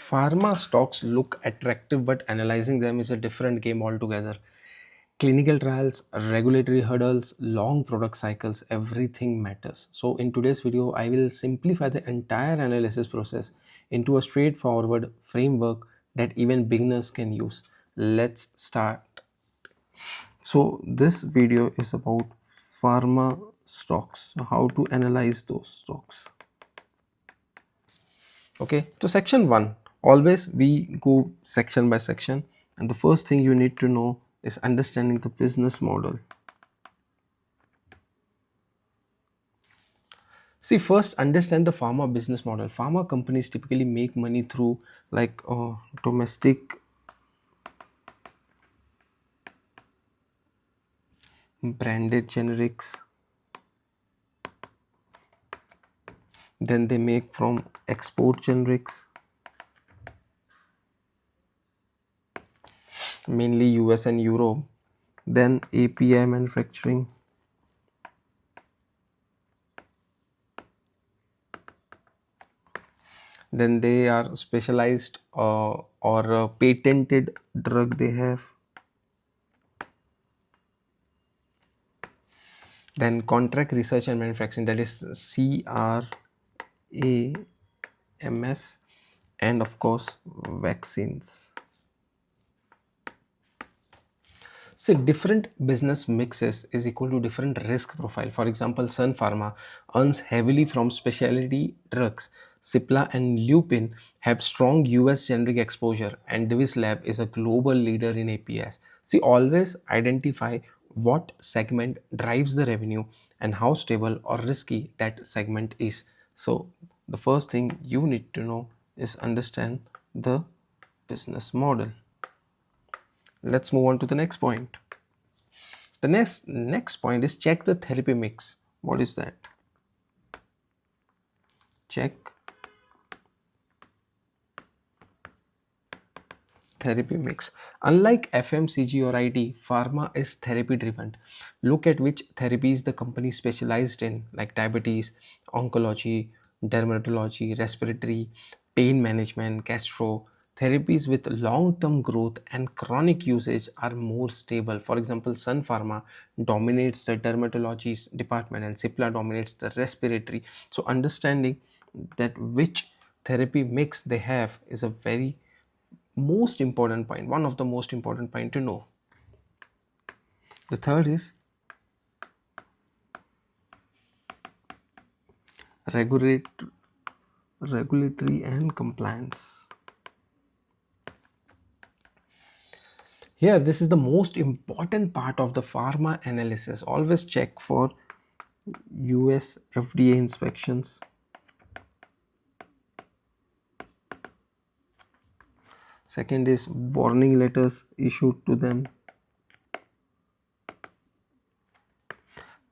Pharma stocks look attractive, but analyzing them is a different game altogether. Clinical trials, regulatory hurdles, long product cycles, everything matters. So, in today's video, I will simplify the entire analysis process into a straightforward framework that even beginners can use. Let's start. So, this video is about pharma stocks, how to analyze those stocks. Okay, so section 1, always we go section by section, and the first thing you need to know is understanding the business model. See, first understand the pharma business model. Pharma companies typically make money through like domestic branded generics, then they make from export generics, mainly US and Europe, then API manufacturing, then they are specialized or patented drug they have, then contract research and manufacturing, that is CRAMS, and of course vaccines. So different business mixes is equal to different risk profile. For example, Sun Pharma earns heavily from specialty drugs. Cipla and Lupin have strong US generic exposure, and Divis Lab is a global leader in APS. See, always identify what segment drives the revenue and how stable or risky that segment is. So the first thing you need to know is understand the business model. Let's move on to the next point. The next point is check the therapy mix. What is that? Check therapy mix. Unlike FMCG or IT, pharma is therapy driven. Look at which therapies the company specialized in, like diabetes, oncology, dermatology, respiratory, pain management, gastro. Therapies with long term growth and chronic usage are more stable. For example, Sun Pharma dominates the dermatology department and Cipla dominates the respiratory. So, understanding that which therapy mix they have is a very most important point, one of the most important point to know. The third is regulate, regulatory and compliance. Here, this is the most important part of the pharma analysis. Always check for US FDA inspections. Second is warning letters issued to them.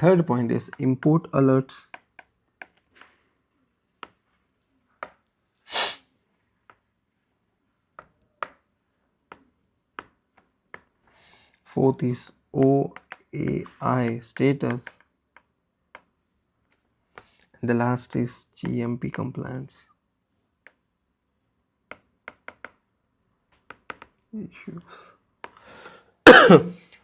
Third point is import alerts. Fourth is OAI status. And the last is GMP compliance. Issues.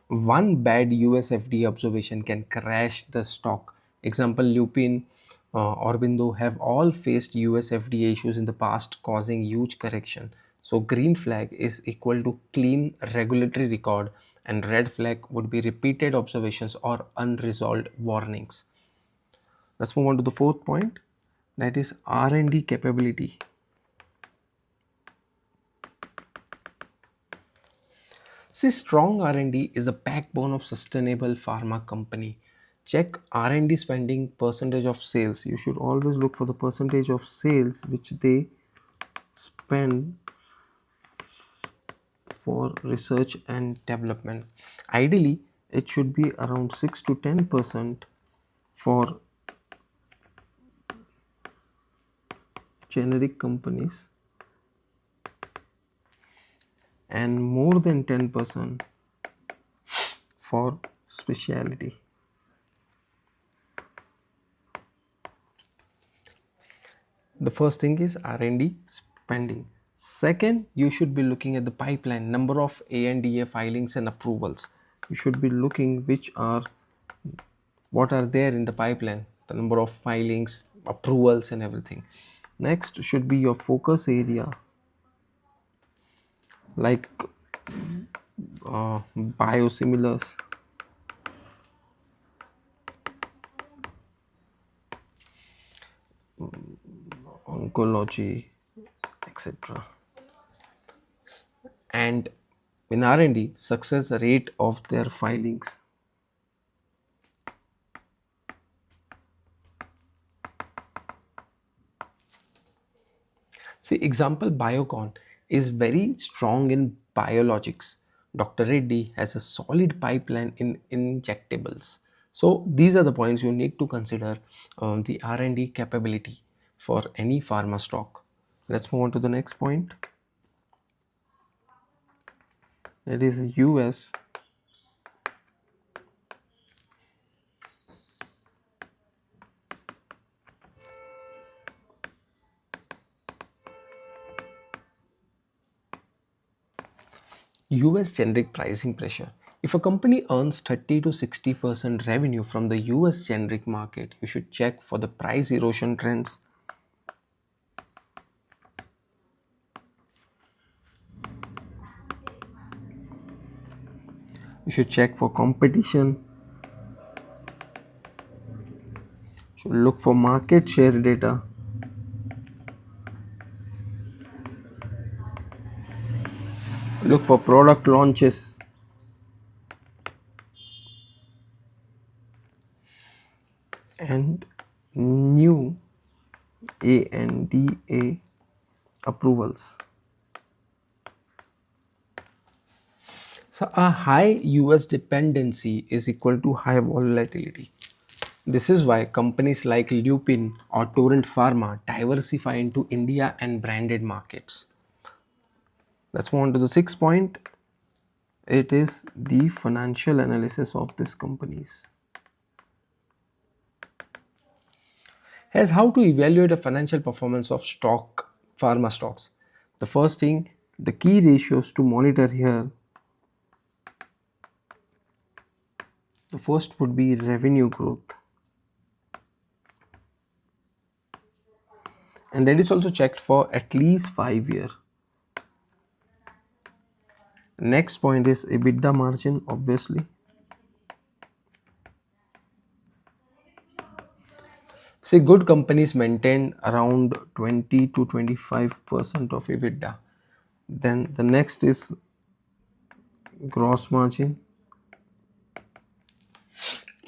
One bad US FDA observation can crash the stock. Example, Lupin, Orbindo have all faced US FDA issues in the past, causing huge correction. So green flag is equal to clean regulatory record, and red flag would be repeated observations or unresolved warnings. Let's move on to the fourth point, that is R&D capability. See, strong R&D is the backbone of sustainable pharma company. Check R&D spending percentage of sales. You should always look for the percentage of sales which they spend for research and development. Ideally, it should be around 6 to 10% for generic companies and more than 10% for specialty. The first thing is R&D spending. Second, you should be looking at the pipeline, number of ANDA filings and approvals. You should be looking what are there in the pipeline, the number of filings, approvals and everything. Next should be your focus area, like biosimilars, oncology, etc. And in R&D, success rate of their filings. See, example Biocon is very strong in biologics. Dr. Reddy has a solid pipeline in injectables. So these are the points you need to consider the R&D capability for any pharma stock. Let's move on to the next point. That is US. US generic pricing pressure. If a company earns 30 to 60% revenue from the US generic market, you should check for the price erosion trends. You should check for competition. You should look for market share data. Look for product launches. And new ANDA approvals. So a high US dependency is equal to high volatility. This is why companies like Lupin or Torrent Pharma diversify into India and branded markets. Let's move on to the sixth point. It is the financial analysis of these companies. As how to evaluate the financial performance of pharma stocks. The first thing, the key ratios to monitor here. The first would be revenue growth. And that is also checked for at least 5 years. Next point is EBITDA margin, obviously. See, good companies maintain around 20 to 25% of EBITDA. Then the next is gross margin.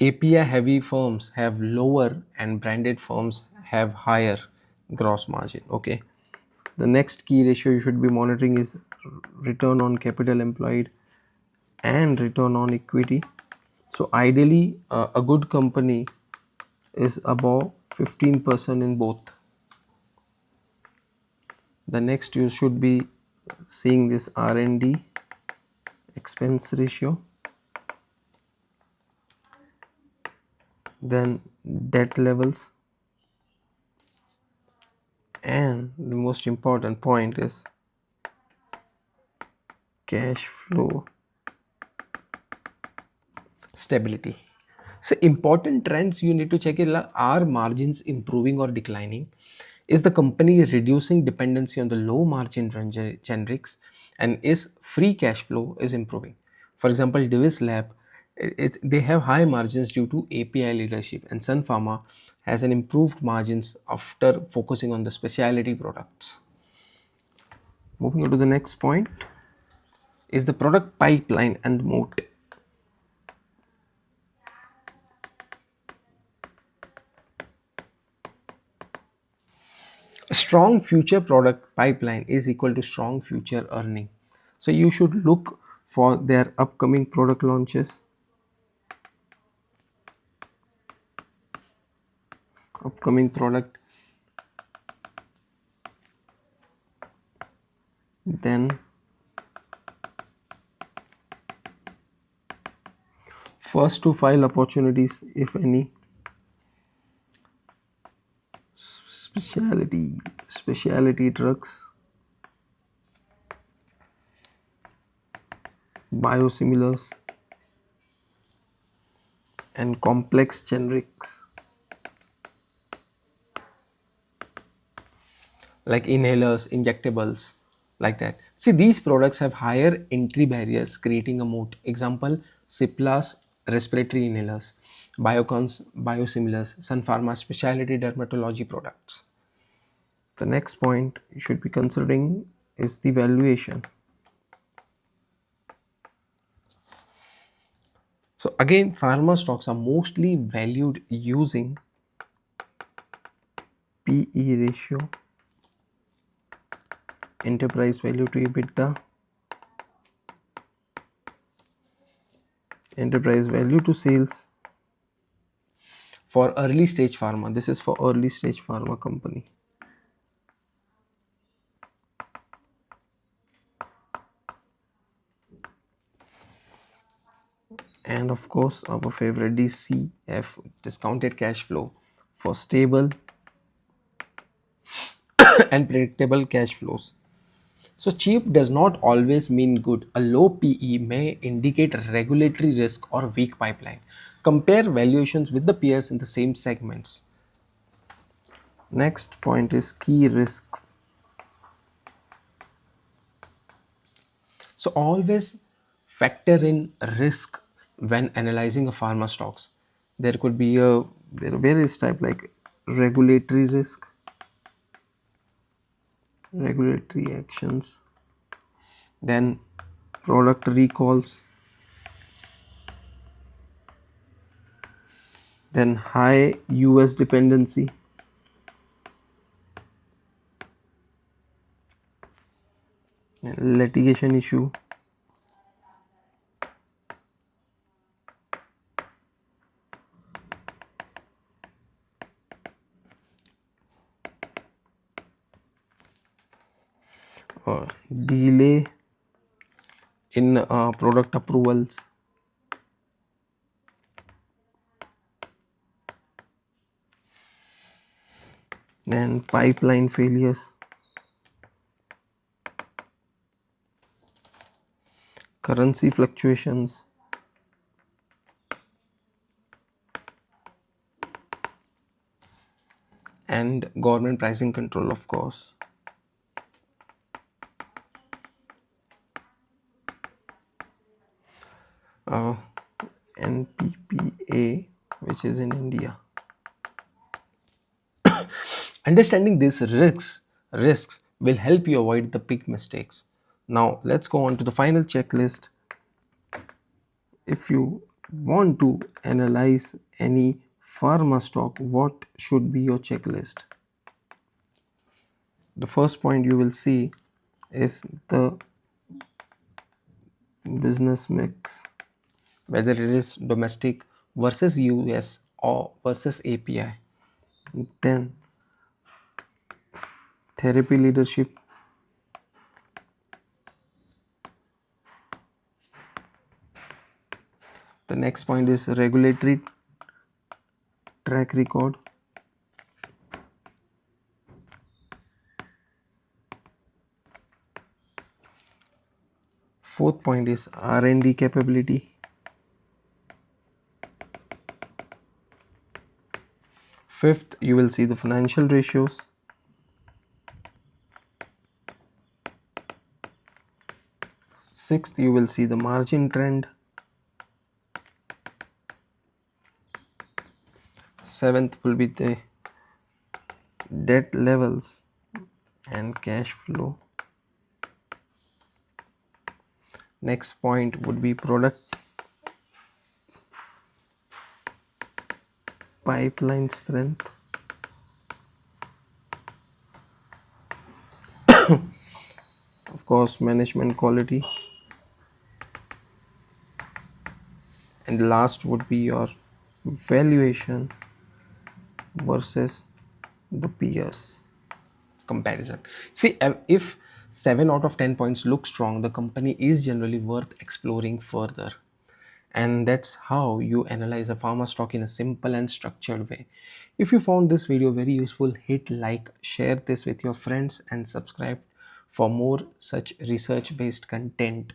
API heavy firms have lower and branded firms have higher gross margin. Okay. The next key ratio you should be monitoring is return on capital employed and return on equity. So ideally, a good company is above 15% in both. The next you should be seeing this R&D expense ratio, then debt levels, and the most important point is cash flow stability. So important trends you need to check is, are margins improving or declining? Is the company reducing dependency on the low margin generics, and is free cash flow is improving? For example, Divis Lab, they have high margins due to API leadership, and Sun Pharma has an improved margins after focusing on the specialty products. Moving on to the next point is the product pipeline and moat. A strong future product pipeline is equal to strong future earning. So you should look for their upcoming product launches, upcoming product, then first to file opportunities, if any, specialty drugs, biosimilars, and complex generics like inhalers, injectables, like that. See, these products have higher entry barriers, creating a moat. Example: Cipla's respiratory inhalers, Biocon's biosimilars, Sun Pharma specialty dermatology products. The next point you should be considering is the valuation. So again, pharma stocks are mostly valued using PE ratio, enterprise value to EBITDA, enterprise value to sales. For early stage pharma, this is for early stage pharma company. And of course, our favorite DCF, discounted cash flow, for stable and predictable cash flows. So cheap does not always mean good. A low PE may indicate regulatory risk or weak pipeline. Compare valuations with the peers in the same segments. Next point is key risks. So always factor in risk when analyzing a pharma stocks. There could be there are various type like regulatory risk, regulatory actions, then product recalls, then high US dependency, litigation issue, delay in product approvals, then pipeline failures, currency fluctuations, and government pricing control, of course. uh, NPPA, which is in India. Understanding these risks will help you avoid the big mistakes. Now let's go on to the final checklist. If you want to analyze any pharma stock, what should be your checklist? The first point you will see is the business mix, whether it is domestic versus US or versus API. Then therapy leadership, the next point is regulatory track record, fourth point is R&D capability, fifth you will see the financial ratios, sixth you will see the margin trend, seventh will be the debt levels and cash flow. Next point would be product pipeline strength, of course management quality, and last would be your valuation versus the peers comparison. See, if 7 out of 10 points look strong, the company is generally worth exploring further. And that's how you analyze a pharma stock in a simple and structured way. If you found this video very useful, hit like, share this with your friends, and subscribe for more such research based content.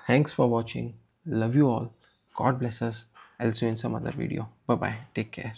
Thanks for watching. Love you all. God bless us. I'll see you in some other video. Bye bye. Take care.